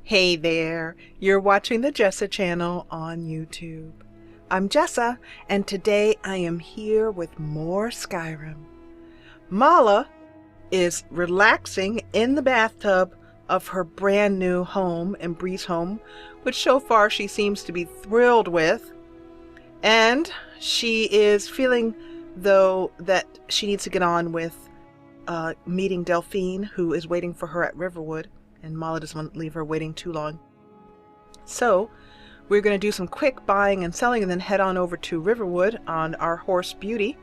Hey there, you're watching the Jessa channel on YouTube. I'm Jessa, and today I am here with more Skyrim. Mala is relaxing in the bathtub of her brand new home in Bree's home, which so far she seems to be thrilled with. And she is feeling, though, that she needs to get on with meeting Delphine, who is waiting for her at Riverwood. And Mala doesn't want to leave her waiting too long. So, we're going to do some quick buying and selling and then head on over to Riverwood on our horse Beauty.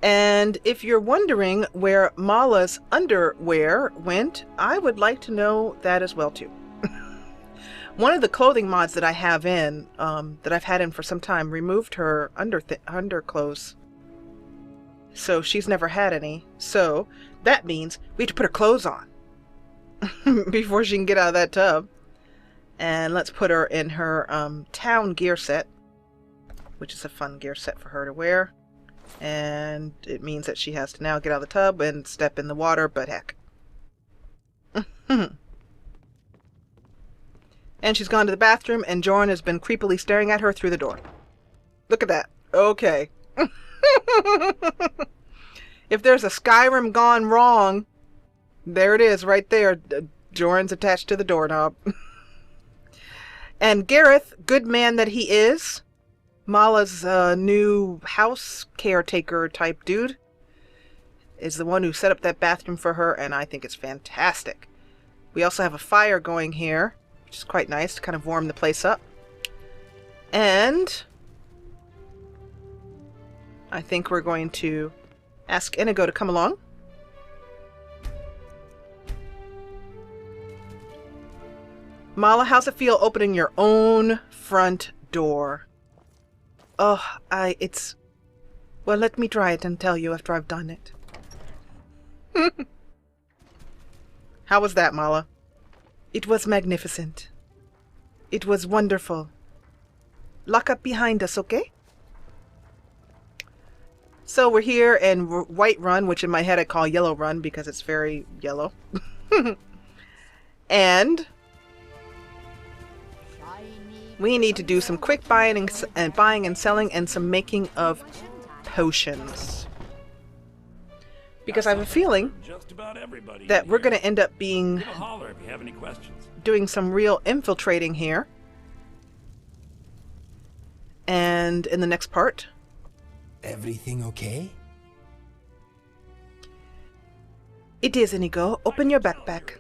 And if you're wondering where Mala's underwear went, I would like to know that as well too. One of the clothing mods that I have in, that I've had in for some time, removed her underclothes. So she's never had any. So that means we have to put her clothes on before she can get out of that tub. And let's put her in her town gear set, which is a fun gear set for her to wear. And it means that she has to now get out of the tub and step in the water, but heck. And she's gone to the bathroom, and Jorn has been creepily staring at her through the door. Look at that. Okay. If there's a Skyrim gone wrong, there it is, right there. Jorn's attached to the doorknob. And Gareth, good man that he is, Mala's new house caretaker type dude, is the one who set up that bathroom for her, and I think it's fantastic. We also have a fire going here, which is quite nice to kind of warm the place up. And I think we're going to ask Inigo to come along. Mala, how's it feel opening your own front door? Oh, well, let me try it and tell you after I've done it. How was that, Mala? It was magnificent. It was wonderful. Lock up behind us, okay? So we're here in Whiterun, which in my head I call Yellowrun because it's very yellow. And we need to do some quick buying and selling and some making of potions. Because I have a feeling that we're going to end up doing some real infiltrating here. And in the next part. Everything okay? It is, Inigo. Open your backpack.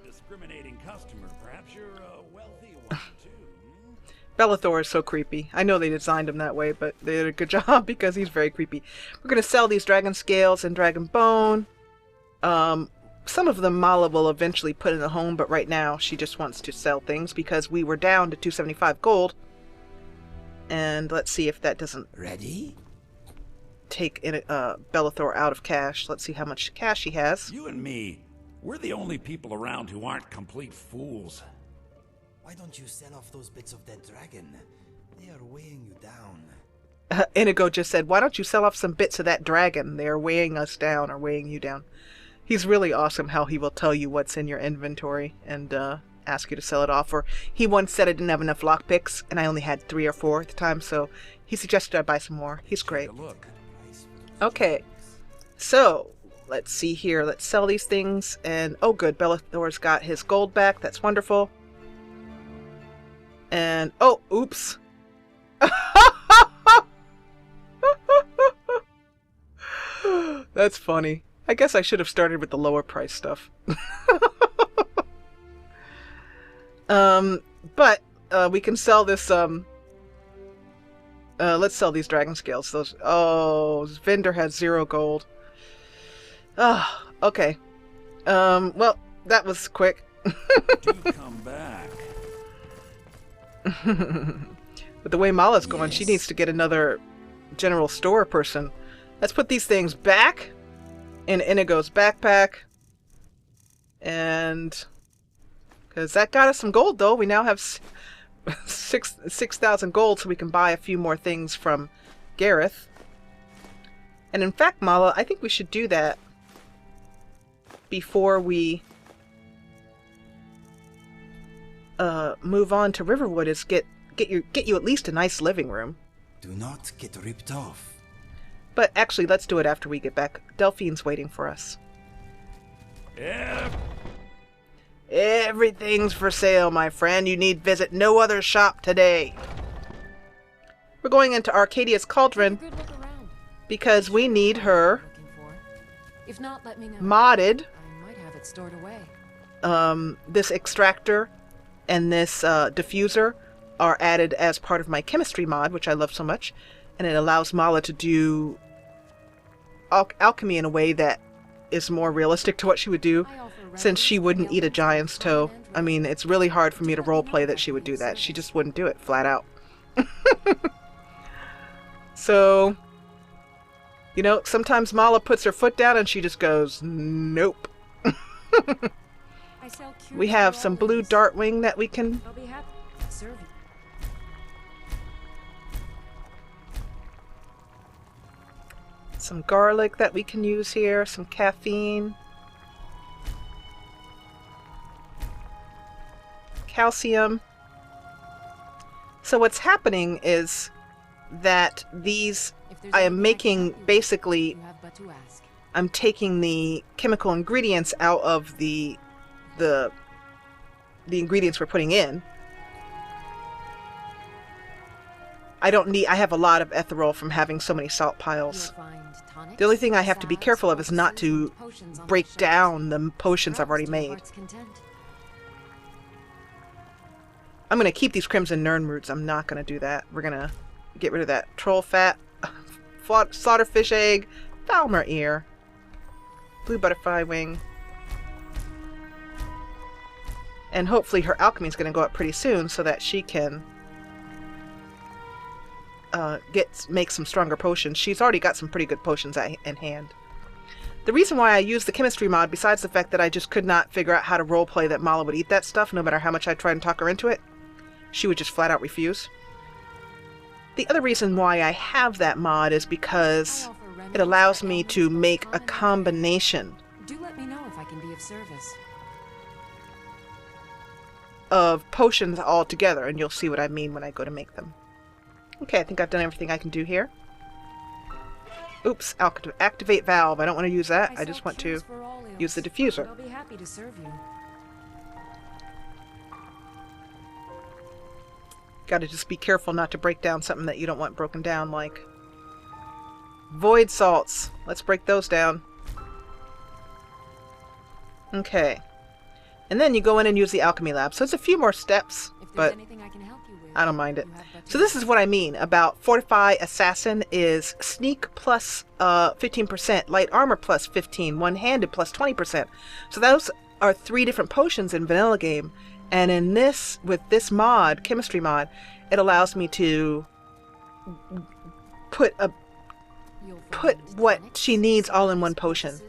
Belethor is so creepy. I know they designed him that way, but they did a good job because he's very creepy. We're going to sell these dragon scales and dragon bone. Some of them Mala will eventually put in the home, but right now she just wants to sell things because we were down to 275 gold. And let's see if that doesn't take Belethor out of cash. Let's see how much cash he has. You and me, we're the only people around who aren't complete fools. Why don't you sell off those bits of dead dragon? They are weighing you down. Inigo just said, why don't you sell off some bits of that dragon? They are weighing us down or weighing you down. He's really awesome how he will tell you what's in your inventory and ask you to sell it off. Or he once said I didn't have enough lockpicks and I only had 3 or 4 at the time, so he suggested I buy some more. He's great. Okay, so let's see here. Let's sell these things. And oh good, Belethor's got his gold back. That's wonderful. And, oh, oops. That's funny. I guess I should have started with the lower price stuff. But we can sell this, let's sell these dragon scales. Those, oh, vendor has 0 gold. Oh, okay. Well, that was quick. Do come back. With the way Mala's going, she needs to get another general store person. Let's put these things back in Inigo's backpack. And because that got us some gold, though. We now have 6,000 gold, so we can buy a few more things from Gareth. And in fact, Mala, I think we should do that before we move on to Riverwood is get you at least a nice living room. Do not get ripped off. But actually, let's do it after we get back. Delphine's waiting for us. Yeah. Everything's for sale, my friend. You need visit no other shop today. We're going into Arcadia's Cauldron because we need her if not, let me know. modded. I might have it stored away. This extractor and this diffuser are added as part of my chemistry mod, which I love so much, and it allows Mala to do alchemy in a way that is more realistic to what she would do, since she wouldn't eat a giant's toe. I mean, it's really hard for me to roleplay that she would do that. She just wouldn't do it, flat out. So, you know, sometimes Mala puts her foot down and she just goes, nope. We have some blue dartwing that we can... I'll be happy to serve you. Some garlic that we can use here, some caffeine. Calcium. So what's happening is that these... I am making basically... I'm taking the chemical ingredients out of the ingredients we're putting in. I have a lot of ethanol from having so many salt piles. The only thing I have to be careful of is not to break down the potions I've already made. I'm going to keep these Crimson Nirnroots. I'm not going to do that. We're going to get rid of that troll fat, slaughterfish egg, Falmer ear, blue butterfly wing. And hopefully her alchemy is going to go up pretty soon so that she can make some stronger potions. She's already got some pretty good potions in hand. The reason why I use the chemistry mod, besides the fact that I just could not figure out how to roleplay that Mala would eat that stuff, no matter how much I tried and talk her into it, she would just flat out refuse. The other reason why I have that mod is because it allows me to make a combination Do let me know if I can be of service. of potions all together, and you'll see what I mean when I go to make them. Okay, I think I've done everything I can do here. Oops, activate valve. I don't want to use that. I just want to use the diffuser. I'll be happy to serve you. Gotta just be careful not to break down something that you don't want broken down, like void salts. Let's break those down. Okay. And then you go in and use the alchemy lab. So it's a few more steps, but I don't mind it. So this is what I mean about Fortify Assassin is sneak plus 15%, light armor plus 15, one-handed plus 20%. So those are 3 different potions in vanilla game. And in this, with this mod, chemistry mod, it allows me to put what she needs all in one potion.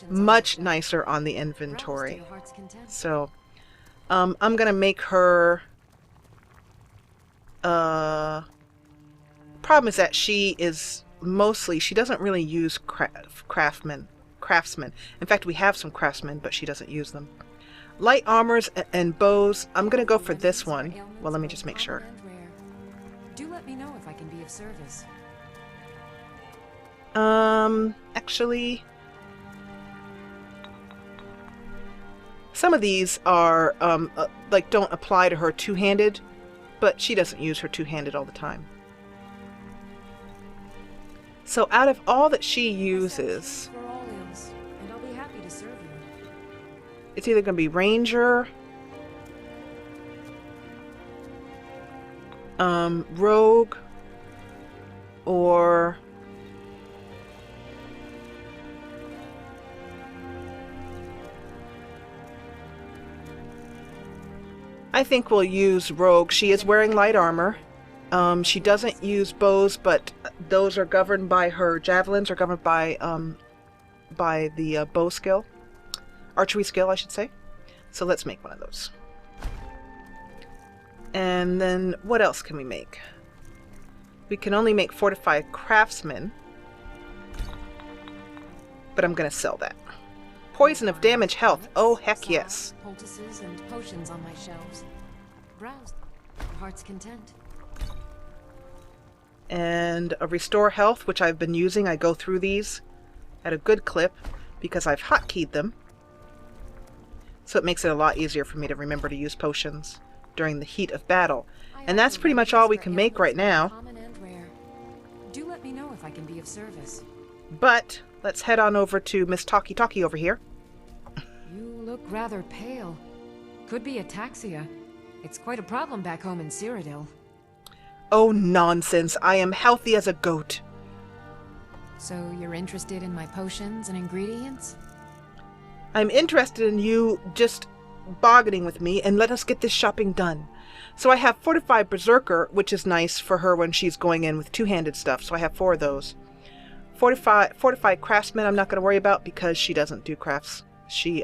Much nicer on the inventory. So, I'm gonna make her... problem is that she doesn't really use craftsmen. In fact, we have some craftsmen, but she doesn't use them. Light armors and bows. I'm gonna go for this one. Well, let me just make sure. Do let me know if I can be of service. Actually, some of these are like don't apply to her two-handed, but she doesn't use her two-handed all the time. So out of all that she uses, And I'll be happy to serve you. it's either going to be Ranger, Rogue, or I think we'll use Rogue. She is wearing light armor. She doesn't use bows, but those are governed by her javelins, are governed by the bow skill. Archery skill, I should say. So let's make one of those. And then what else can we make? We can only make Fortified Craftsman, but I'm going to sell that. Poison of damage health. Oh, heck yes. Poultices and potions on my shelves. browse. Heart's content. And a restore health, which I've been using. I go through these at a good clip because I've hotkeyed them. So it makes it a lot easier for me to remember to use potions during the heat of battle. And that's pretty much all we can make right now. Common and rare. Do let me know if I can be of service. But let's head on over to Miss Talkie Talkie over here. You look rather pale. Could be ataxia. It's quite a problem back home in Cyrodiil. Oh, nonsense. I am healthy as a goat. So you're interested in my potions and ingredients? I'm interested in you just bargaining with me and let us get this shopping done. So I have Fortified Berserker, which is nice for her when she's going in with two-handed stuff. So I have 4 of those. Fortified Craftsman I'm not going to worry about because she doesn't do crafts. She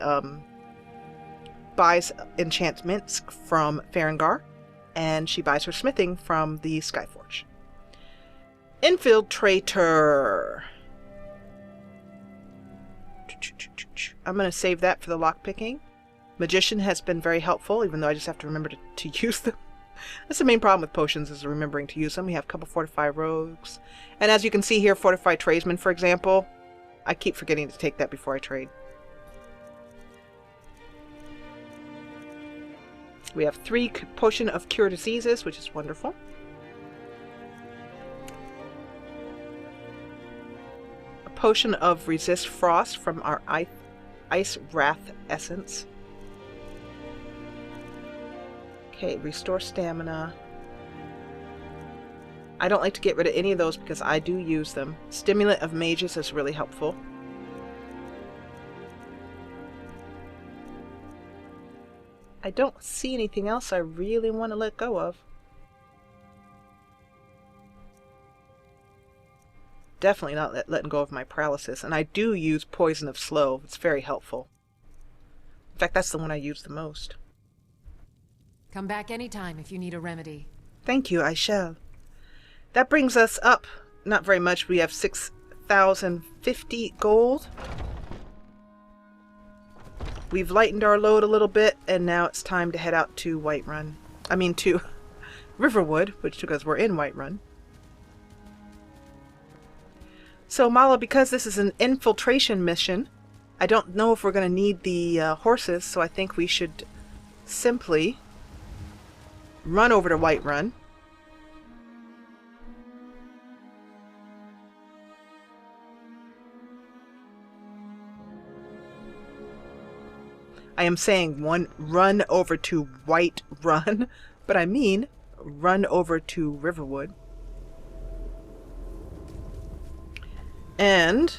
buys enchantments from Farengar, and she buys her smithing from the Skyforge. Infiltrator. I'm going to save that for the lockpicking. Magician has been very helpful, even though I just have to remember to use them. That's the main problem with potions, is remembering to use them. We have a couple Fortified Rogues. And as you can see here, Fortified Tradesman, for example. I keep forgetting to take that before I trade. We have 3 Potion of Cure Diseases, which is wonderful. A Potion of Resist Frost from our Ice Wrath Essence. Okay, Restore Stamina. I don't like to get rid of any of those because I do use them. Stimulant of Mages is really helpful. I don't see anything else I really want to let go of. Definitely not letting go of my paralysis. And I do use Poison of Slow. It's very helpful. In fact, that's the one I use the most. Come back anytime if you need a remedy. Thank you, I shall. That brings us up, not very much. We have 6,050 gold. We've lightened our load a little bit, and now it's time to head out to Whiterun. I mean to Riverwood, which because we're in Whiterun. So Mala, because this is an infiltration mission, I don't know if we're going to need the horses, so I think we should simply run over to Whiterun. I am saying run over to Whiterun, but I mean run over to Riverwood. And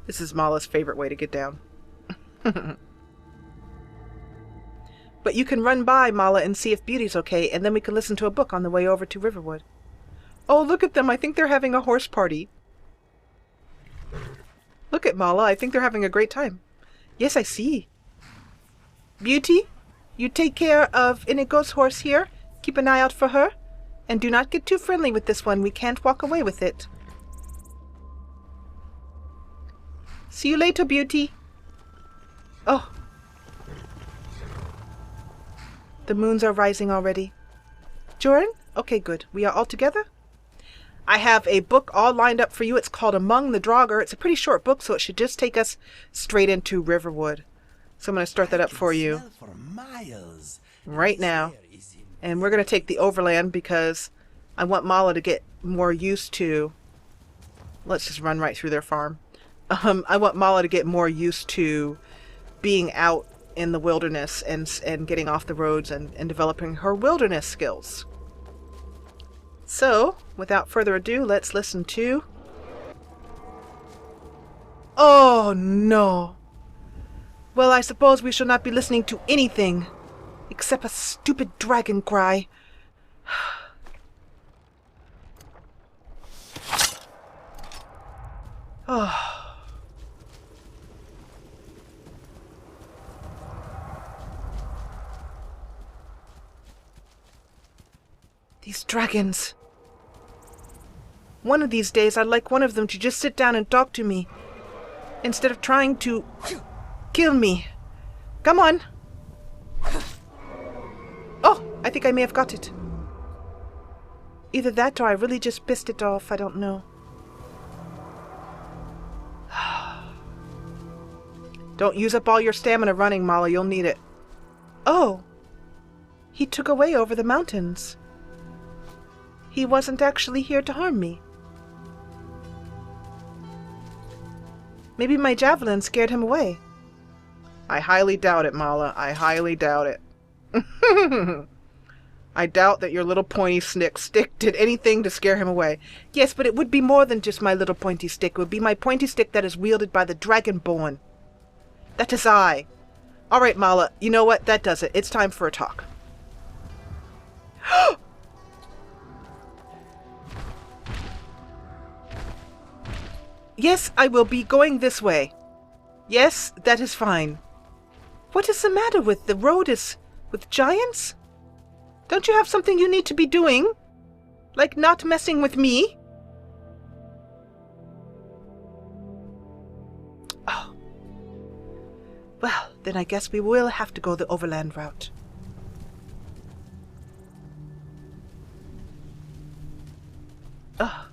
this is Mala's favorite way to get down. But you can run by, Mala, and see if Beauty's okay, and then we can listen to a book on the way over to Riverwood. Oh, look at them. I think they're having a horse party. Look at Mala. I think they're having a great time. Yes, I see. Beauty, you take care of Inigo's horse here. Keep an eye out for her. And do not get too friendly with this one. We can't walk away with it. See you later, Beauty. Oh. The moons are rising already. Joran? Okay, good. We are all together? I have a book all lined up for you. It's called Among the Draugr. It's a pretty short book, so it should just take us straight into Riverwood. So I'm going to start that up for you right now. And we're going to take the overland because I want Mala to get more used to... Let's just run right through their farm. I want Mala to get more used to being out in the wilderness and getting off the roads and developing her wilderness skills. So, without further ado, let's listen to... Oh, no. Well, I suppose we shall not be listening to anything except a stupid dragon cry. Oh. These dragons. One of these days, I'd like one of them to just sit down and talk to me, instead of trying to kill me. Come on. Oh, I think I may have got it. Either that or I really just pissed it off. I don't know. Don't use up all your stamina running, Mala. You'll need it. Oh. He took away over the mountains. He wasn't actually here to harm me. Maybe my javelin scared him away. I highly doubt it, Mala. I highly doubt it. I doubt that your little pointy stick did anything to scare him away. Yes, but it would be more than just my little pointy stick. It would be my pointy stick that is wielded by the Dragonborn. That is I. All right, Mala, you know what? That does it. It's time for a talk. Yes, I will be going this way. Yes, that is fine. What is the matter with the road with giants? Don't you have something you need to be doing? Like not messing with me? Oh. Well, then I guess we will have to go the overland route. Oh.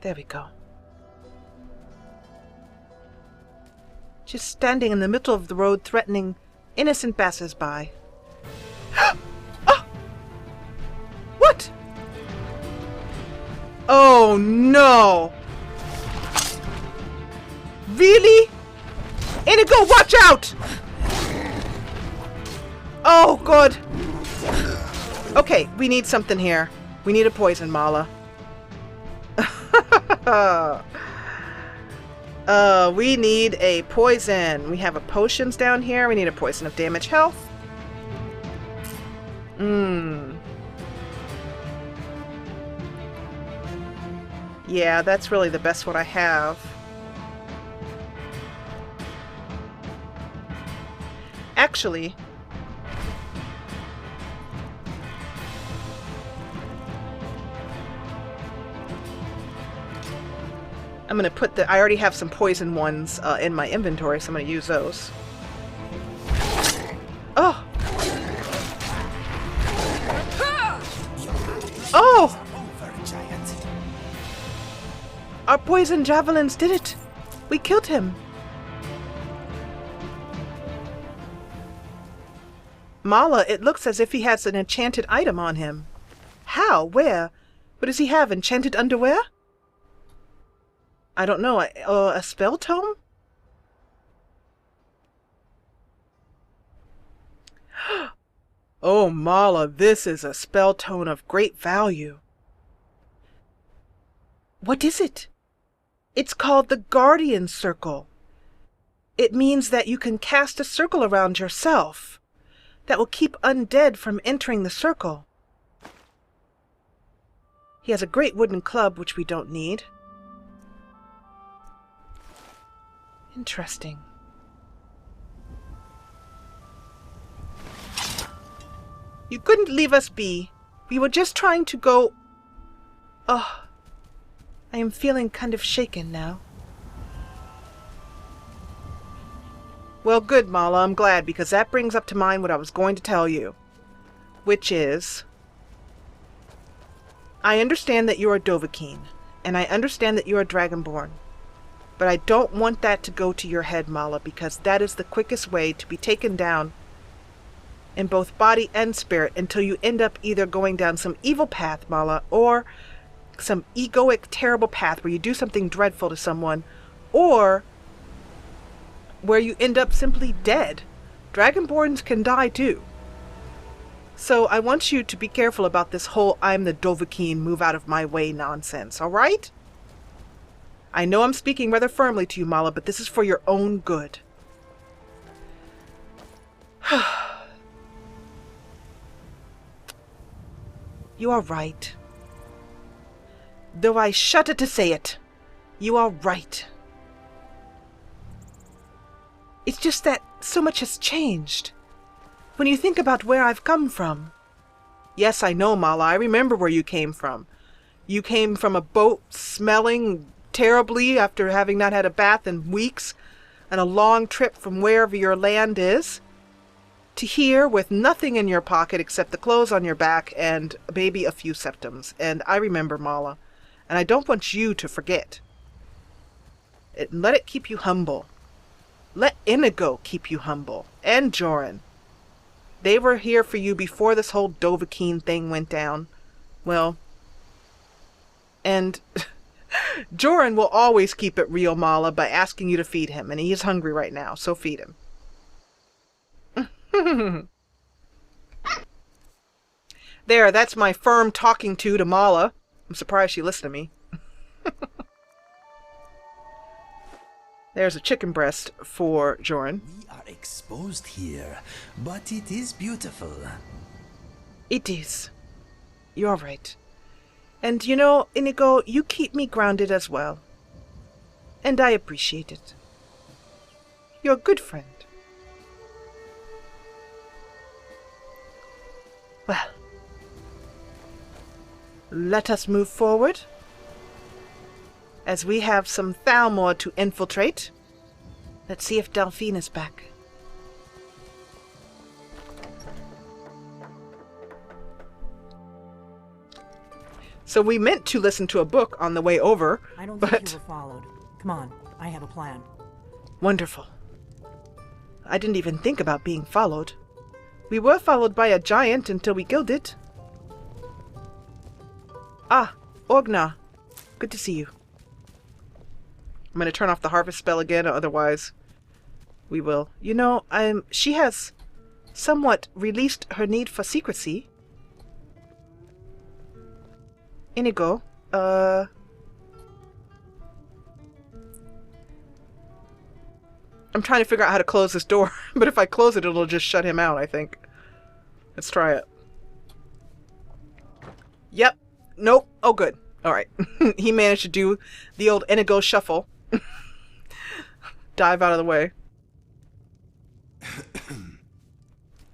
There we go. Just standing in the middle of the road threatening innocent passers-by. Oh! What? Oh no! Really? Inigo, watch out! Oh, God. Okay, we need something here. We need a poison, Mala. We need a poison. We have a potions down here. We need a poison of damage health. Yeah, that's really the best one I have. Actually, I'm going to put I already have some poison ones in my inventory, so I'm going to use those. Oh! Oh! Our poison javelins did it! We killed him! Mala, it looks as if he has an enchanted item on him. How? Where? What does he have? Enchanted underwear? I don't know. A spell tome? Oh, Mala, this is a spell tome of great value. What is it? It's called the Guardian Circle. It means that you can cast a circle around yourself that will keep undead from entering the circle. He has a great wooden club, which we don't need. Interesting. You couldn't leave us be. We were just trying to go... Oh, I am feeling kind of shaken now. Well, good, Mala. I'm glad, because that brings up to mind what I was going to tell you. Which is... I understand that you're a Dovahkiin, and I understand that you're a Dragonborn. But I don't want that to go to your head, Mala, because that is the quickest way to be taken down in both body and spirit until you end up either going down some evil path, Mala, or some egoic, terrible path where you do something dreadful to someone, or where you end up simply dead. Dragonborns can die too. So I want you to be careful about this whole I'm the Dovahkiin, move out of my way nonsense, alright? I know I'm speaking rather firmly to you, Mala, but this is for your own good. You are right. Though I shudder to say it, you are right. It's just that so much has changed. When you think about where I've come from. Yes, I know, Mala. I remember where you came from. You came from a boat smelling terribly after having not had a bath in weeks. and a long trip from wherever your land is to here with nothing in your pocket except the clothes on your back and maybe a few septums. And I remember, Mala, and I don't want you to forget. Let it keep you humble. Let Inigo keep you humble, and Joran. They were here for you before this whole Dovahkiin thing went down. Well, and Joran will always keep it real, Mala, by asking you to feed him, and he is hungry right now, so feed him. There, that's my firm talking to Mala. I'm surprised she listened to me. There's a chicken breast for Joran. We are exposed here, but it is beautiful. It is. You're right. And you know, Inigo, you keep me grounded as well. And I appreciate it. You're a good friend. Well, let us move forward, as we have some Thalmor to infiltrate. Let's see if Delphine is back. So we meant to listen to a book on the way over, I don't but... think you were followed. Come on, I have a plan. Wonderful. I didn't even think about being followed. We were followed by a giant until we killed it. Ah, Orgna. Good to see you. I'm going to turn off the harvest spell again, otherwise we will. You know, she has somewhat released her need for secrecy. Inigo, I'm trying to figure out how to close this door, but if I close it, it'll just shut him out, I think. Let's try it. Yep. Nope. Oh, good. Alright. He managed to do the old Inigo shuffle. Dive out of the way.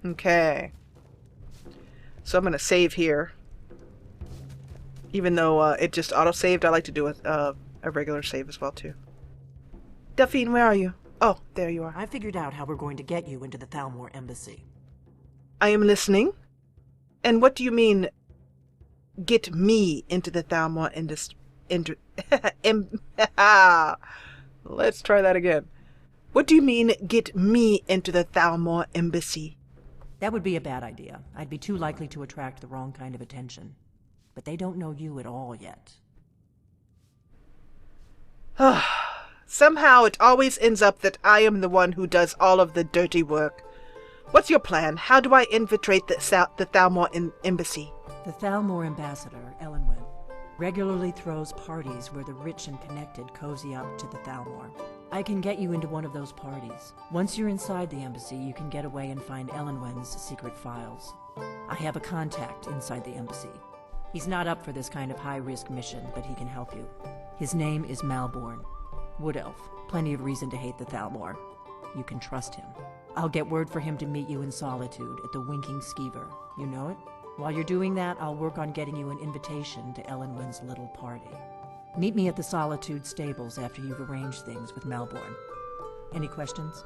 Okay. So I'm going to save here. Even though it just auto-saved, I like to do a regular save as well, too. Delphine, where are you? Oh, there you are. I figured out how we're going to get you into the Thalmor embassy. I am listening. And what do you mean, get me into the Thalmor Let's try that again. What do you mean, get me into the Thalmor embassy? That would be a bad idea. I'd be too likely to attract the wrong kind of attention. But they don't know you at all yet. Somehow it always ends up that I am the one who does all of the dirty work. What's your plan? How do I infiltrate the Thalmor embassy? The Thalmor ambassador, Elenwen, regularly throws parties where the rich and connected cozy up to the Thalmor. I can get you into one of those parties. Once you're inside the embassy, you can get away and find Elenwen's secret files. I have a contact inside the embassy. He's not up for this kind of high-risk mission, but he can help you. His name is Malborn. Wood Elf. Plenty of reason to hate the Thalmor. You can trust him. I'll get word for him to meet you in Solitude at the Winking Skeever. You know it? While you're doing that, I'll work on getting you an invitation to Elenwen's little party. Meet me at the Solitude stables after you've arranged things with Malborn. Any questions?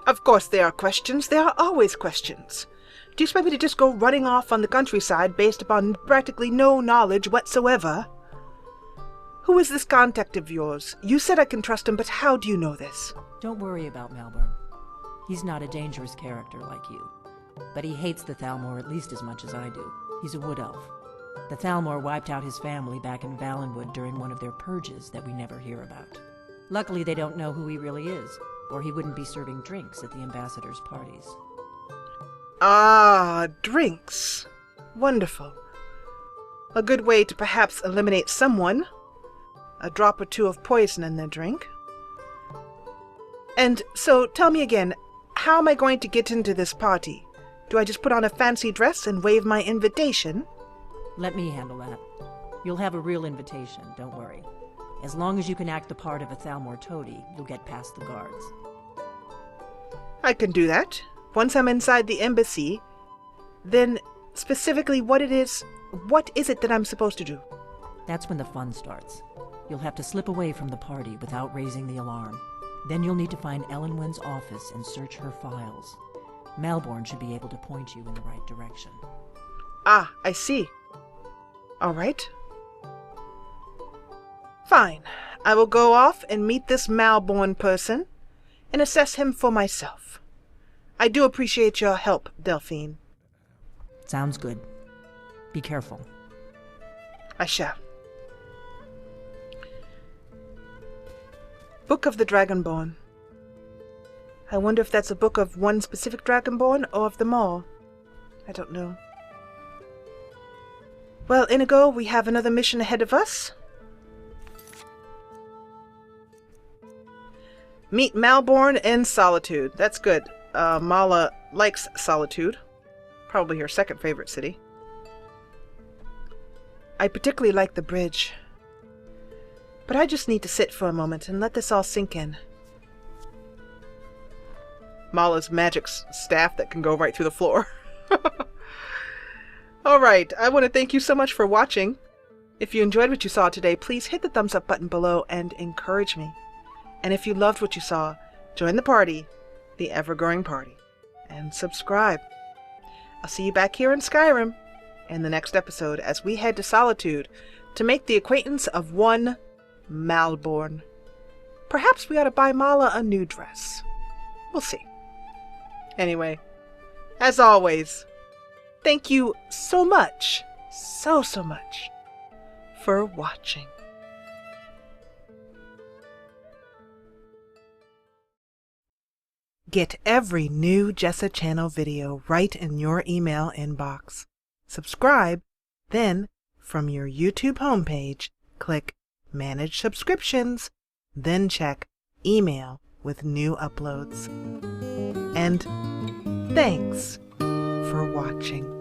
Of course there are questions. There are always questions. Do you expect me to just go running off on the countryside based upon practically no knowledge whatsoever? Who is this contact of yours? You said I can trust him, but how do you know this? Don't worry about Malborn. He's not a dangerous character like you. But he hates the Thalmor at least as much as I do. He's a wood elf. The Thalmor wiped out his family back in Valenwood during one of their purges that we never hear about. Luckily they don't know who he really is, or he wouldn't be serving drinks at the ambassador's parties. Ah, drinks. Wonderful. A good way to perhaps eliminate someone. A drop or two of poison in their drink. And so, tell me again, how am I going to get into this party? Do I just put on a fancy dress and wave my invitation? Let me handle that. You'll have a real invitation, don't worry. As long as you can act the part of a Thalmor toady, you'll get past the guards. I can do that. Once I'm inside the embassy, then specifically what is it that I'm supposed to do? That's when the fun starts. You'll have to slip away from the party without raising the alarm. Then you'll need to find Elenwen's office and search her files. Malborn should be able to point you in the right direction. Ah, I see. All right. Fine. I will go off and meet this Malborn person and assess him for myself. I do appreciate your help, Delphine. Sounds good. Be careful. I shall. Book of the Dragonborn. I wonder if that's a book of one specific Dragonborn or of them all. I don't know. Well, Inigo, we have another mission ahead of us. Meet Malborn in Solitude. That's good. Mala likes Solitude. Probably her second favorite city. I particularly like the bridge. But I just need to sit for a moment and let this all sink in. Mala's magic staff that can go right through the floor. Alright, I want to thank you so much for watching. If you enjoyed what you saw today, please hit the thumbs up button below and encourage me. And if you loved what you saw, join the party, the ever-growing party, and subscribe. I'll see you back here in Skyrim in the next episode as we head to Solitude to make the acquaintance of one Malborn. Perhaps we ought to buy Mala a new dress. We'll see. Anyway, as always, thank you so much, so much for watching. Get every new Jessa channel video right in your email inbox. Subscribe, then from your YouTube homepage, click Manage Subscriptions, then check Email with new uploads. And thanks for watching.